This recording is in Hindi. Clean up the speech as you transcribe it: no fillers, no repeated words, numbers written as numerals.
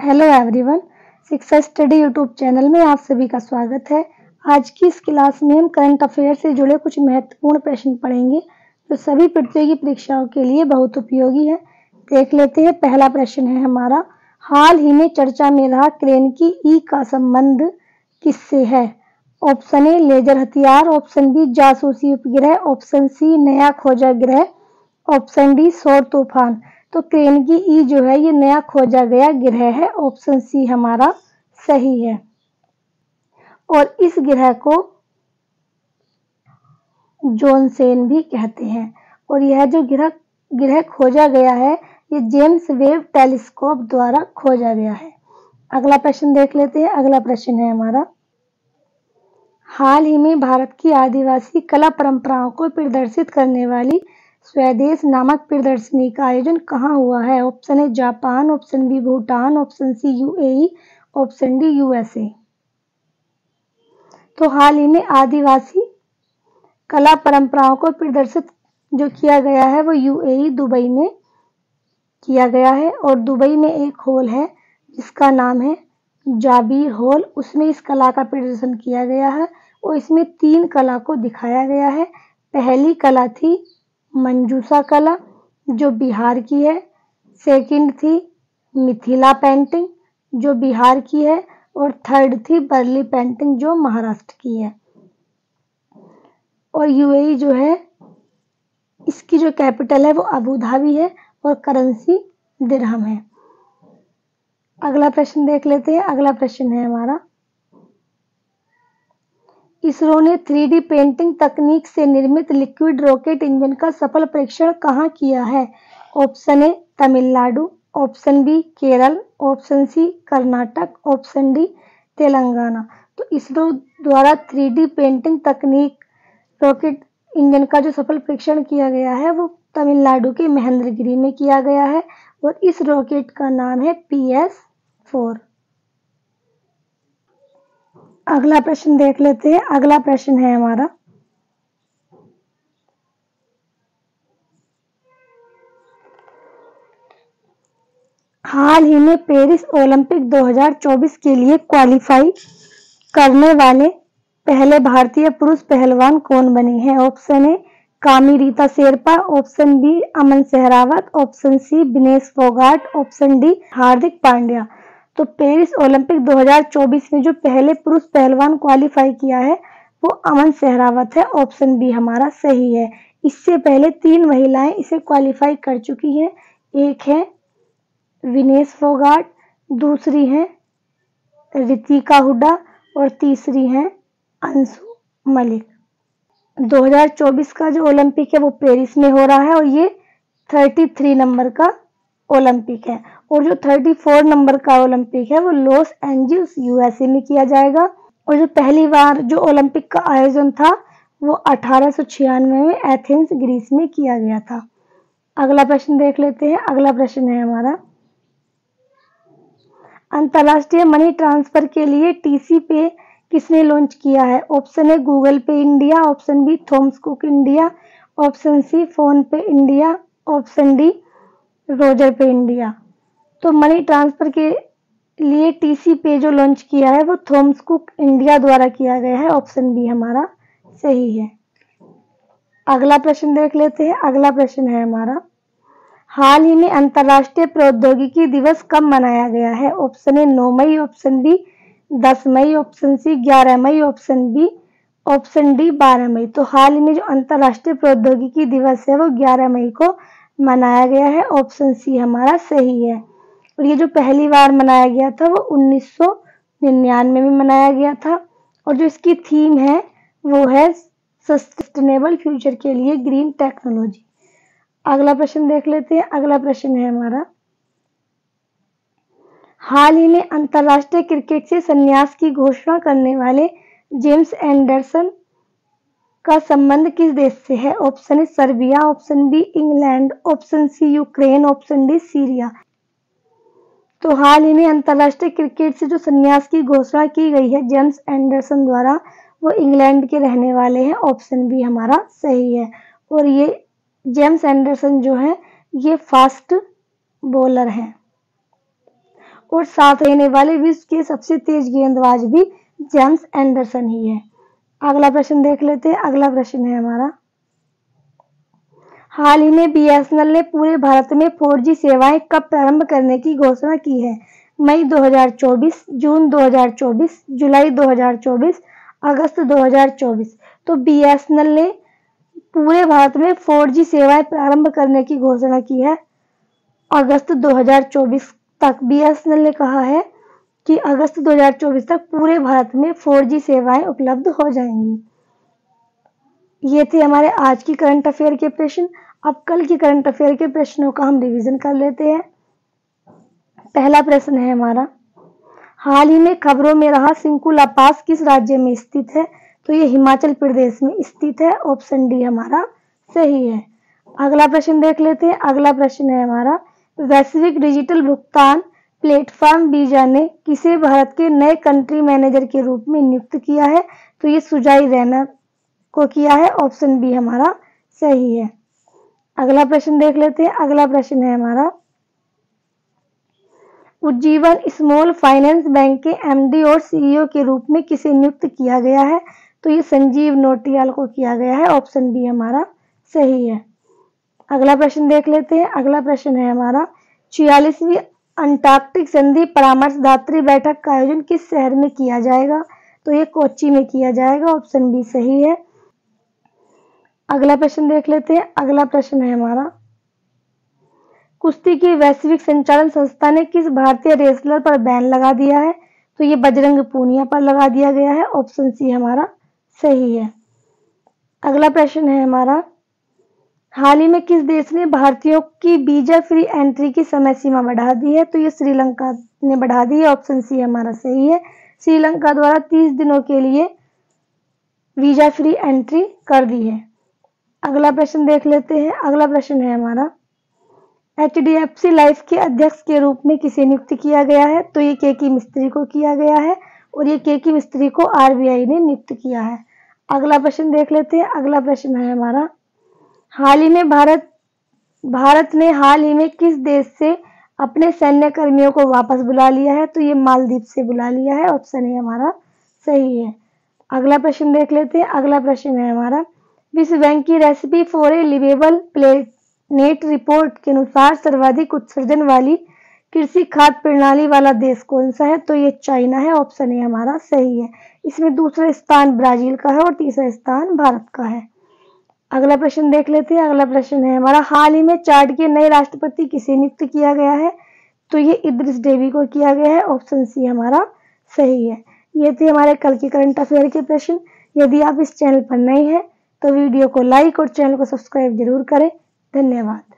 हेलो एवरीवन, शिक्षा स्टडी यूट्यूब चैनल में आप सभी का स्वागत है। आज की इस क्लास में हम करंट अफेयर से जुड़े कुछ महत्वपूर्ण प्रश्न पढ़ेंगे जो सभी प्रतियोगी परीक्षाओं के लिए बहुत उपयोगी है। देख लेते हैं। पहला प्रश्न है हमारा, हाल ही में चर्चा में रहा क्रेन की ई का संबंध किससे है? ऑप्शन ए लेजर हथियार, ऑप्शन बी जासूसी उपग्रह, ऑप्शन सी नया खोजा ग्रह, ऑप्शन डी सौर तूफान। तो क्रेन की ई जो है ये नया खोजा गया ग्रह है। ऑप्शन सी हमारा सही है। और इस ग्रह को जॉनसेन भी कहते हैं। और यह जो ग्रह खोजा गया है ये जेम्स वेब टेलीस्कोप द्वारा खोजा गया है। अगला प्रश्न देख लेते हैं। अगला प्रश्न है हमारा, हाल ही में भारत की आदिवासी कला परंपराओं को प्रदर्शित करने वाली स्वदेश नामक प्रदर्शनी का आयोजन कहाँ हुआ है? Option A Japan, option B Bhutan, option C UAE, option D USA. तो हाल ही में आदिवासी कला परंपराओं को प्रदर्शित जो किया गया है वो यूएई दुबई में किया गया है। और दुबई में एक हॉल है जिसका नाम है जाबीर हॉल, उसमें इस कला का प्रदर्शन किया गया है और इसमें 3 कला को दिखाया गया है। पहली कला थी मंजूषा कला जो बिहार की है, सेकंड थी मिथिला पेंटिंग जो बिहार की है और थर्ड थी बर्ली पेंटिंग जो महाराष्ट्र की है। और यूएई जो है इसकी जो कैपिटल है वो अबू धाबी है और करेंसी दिरहम है। अगला प्रश्न देख लेते हैं। अगला प्रश्न है हमारा, इसरो ने 3D पेंटिंग तकनीक से निर्मित लिक्विड रॉकेट इंजन का सफल परीक्षण कहाँ किया है? Option A Tamil Nadu, option B Kerala, option C Karnataka, option D Telangana. तो इसरो द्वारा 3D पेंटिंग तकनीक रॉकेट इंजन का जो सफल परीक्षण किया गया है वो तमिलनाडु के महेंद्रगिरी में किया गया है और इस रॉकेट का नाम है PS4। अगला प्रश्न देख लेते हैं। अगला प्रश्न है हमारा, हाल ही में पेरिस ओलंपिक 2024 के लिए क्वालिफाई करने वाले पहले भारतीय पुरुष पहलवान कौन बने हैं? Option A Kami Rita Sherpa, option B Aman Sehrawat, option C Vinesh Phogat, option D Hardik Pandya. तो पेरिस ओलंपिक 2024 में जो पहले पुरुष पहलवान क्वालिफाई किया है वो अमन सहरावत है। ऑप्शन बी हमारा सही है। इससे पहले 3 महिलाएं इसे क्वालिफाई कर चुकी हैं। एक है विनेश फोगाट, दूसरी है रितिका हुड्डा और तीसरी है अंशु मलिक। 2024 का जो ओलंपिक है वो पेरिस में हो रहा है और ये 33 नंबर का ओलंपिक है। और जो 34 नंबर का ओलंपिक है वो लॉस एंजल्स यूएसए में किया जाएगा। और जो पहली बार जो ओलंपिक का आयोजन था वो 1896 में एथेंस ग्रीस में किया गया था। अगला प्रश्न देख लेते हैं। अगला प्रश्न है हमारा, अंतर्राष्ट्रीय मनी ट्रांसफर के लिए टीसी पे किसने लॉन्च किया है? Option A Google Pay India, option B Thomas Cook India, option C PhonePe India, option D Roger Pay India. तो मनी ट्रांसफर के लिए टीसी पे जो लॉन्च किया है वो थॉमस कुक इंडिया द्वारा किया गया है। ऑप्शन बी हमारा सही है। अगला प्रश्न देख लेते हैं। अगला प्रश्न है हमारा, हाल ही में अंतर्राष्ट्रीय प्रौद्योगिकी दिवस कब मनाया गया है? ऑप्शन ए 9 मई, ऑप्शन बी 10 मई, ऑप्शन सी 11 मई, ऑप्शन बी ऑप्शन डी 12 मई। तो हाल ही में जो अंतर्राष्ट्रीय प्रौद्योगिकी दिवस है वो 11 मई को मनाया गया है। ऑप्शन सी हमारा सही है। और ये जो पहली बार मनाया गया था वो 1999 में मनाया गया था। और जो इसकी थीम है वो है सस्टेनेबल फ्यूचर के लिए ग्रीन टेक्नोलॉजी। अगला प्रश्न देख लेते हैं। अगला प्रश्न है हमारा, हाल ही में अंतर्राष्ट्रीय क्रिकेट से संन्यास की घोषणा करने वाले जेम्स एंडरसन का संबंध किस देश से है? Option A Serbia, option B England, option C Ukraine, option D Syria. तो हाल ही में अंतर्राष्ट्रीय क्रिकेट से जो संन्यास की घोषणा की गई है जेम्स एंडरसन द्वारा वो इंग्लैंड के रहने वाले हैं। ऑप्शन बी हमारा सही है। और ये जेम्स एंडरसन जो है ये फास्ट बॉलर हैं। और साथ रहने वाले विश्व के सबसे तेज गेंदबाज भी जेम्स एंडरसन ही है। अगला प्रश्न देख लेते हैं। अगला प्रश्न है हमारा, हाल ही में बीएसएनएल ने पूरे भारत में 4G सेवाएं कब प्रारंभ करने की घोषणा की है? मई 2024, जून 2024, जुलाई 2024, अगस्त 2024। तो बीएसएनएल ने पूरे भारत में 4G सेवाएं प्रारंभ करने की घोषणा की है अगस्त 2024 तक। बीएसएनएल ने कहा है कि अगस्त 2024 तक पूरे भारत में 4G सेवाएं उपलब्ध हो जाएंगी। ये थे हमारे आज की करंट अफेयर के प्रश्न। अब कल की करंट अफेयर के प्रश्नों का हम रिवीजन कर लेते हैं। पहला प्रश्न है हमारा, हाल ही में खबरों में रहा सिंकुला पास किस राज्य में स्थित है? तो ये हिमाचल प्रदेश में स्थित है। ऑप्शन डी हमारा सही है। अगला प्रश्न देख लेते हैं। अगला प्रश्न है हमारा, वैश्विक डिजिटल भुगतान प्लेटफॉर्म वीजा ने किसे भारत के नए कंट्री मैनेजर के रूप में नियुक्त किया है? तो ये सुजॉय रैना को किया है। ऑप्शन बी हमारा सही है। अगला प्रश्न देख लेते हैं। अगला प्रश्न है हमारा, उज्जीवन स्मॉल फाइनेंस बैंक के एमडी और सीईओ के रूप में किसे नियुक्त किया गया है? तो ये संजीव नोटियाल को किया गया है। ऑप्शन बी हमारा सही है। अगला प्रश्न देख लेते हैं। अगला प्रश्न है हमारा, 46वीं अंटार्कटिक संधि परामर्शदात्री बैठक का आयोजन किस शहर में किया जाएगा? तो ये कोच्चि में किया जाएगा। ऑप्शन बी सही है। अगला प्रश्न देख लेते हैं। अगला प्रश्न है हमारा, कुश्ती की वैश्विक संचालन संस्था ने किस भारतीय रेसलर पर बैन लगा दिया है? तो ये बजरंग पूनिया पर लगा दिया गया है। ऑप्शन सी हमारा सही है। अगला प्रश्न है हमारा, हाल ही में किस देश ने भारतीयों की वीजा फ्री एंट्री की समय सीमा बढ़ा दी है? तो ये श्रीलंका ने बढ़ा दी है। ऑप्शन सी हमारा सही है। श्रीलंका द्वारा 30 दिनों के लिए वीजा फ्री एंट्री कर दी है। अगला प्रश्न देख लेते हैं। अगला प्रश्न है हमारा, एचडीएफसी लाइफ के अध्यक्ष के रूप में किसे नियुक्त किया गया है? तो ये केके मिस्त्री को किया गया है और ये केके मिस्त्री को आरबीआई ने नियुक्त किया है। अगला प्रश्न देख लेते हैं। अगला प्रश्न है हमारा, हाल ही में भारत ने हाल ही में किस देश से अपने सैन्य कर्मियों को वापस बुला लिया है? तो ये मालदीव से बुला लिया है। ऑप्शन ए हमारा सही है। अगला प्रश्न देख लेते हैं। अगला प्रश्न है हमारा, विश्व बैंक की recipe for a livable planet report के अनुसार सर्वाधिक उत्सर्जन वाली कृषि खाद्य प्रणाली वाला देश कौन सा है? तो ये चाइना है। ऑप्शन ए हमारा सही है। इसमें दूसरा स्थान ब्राजील का है और तीसरा स्थान भारत का है। अगला प्रश्न देख लेते हैं। अगला प्रश्न है हमारा, हाल ही में चाड के नए राष्ट्रपति किसे नियुक्त किया गया है? तो ये इद्रिस डेबी को किया गया है। ऑप्शन सी हमारा सही है। ये थे हमारे कल के करंट अफेयर के प्रश्न। यदि आप इस चैनल पर नए हैं तो वीडियो को लाइक और चैनल को सब्सक्राइब जरूर करें। धन्यवाद।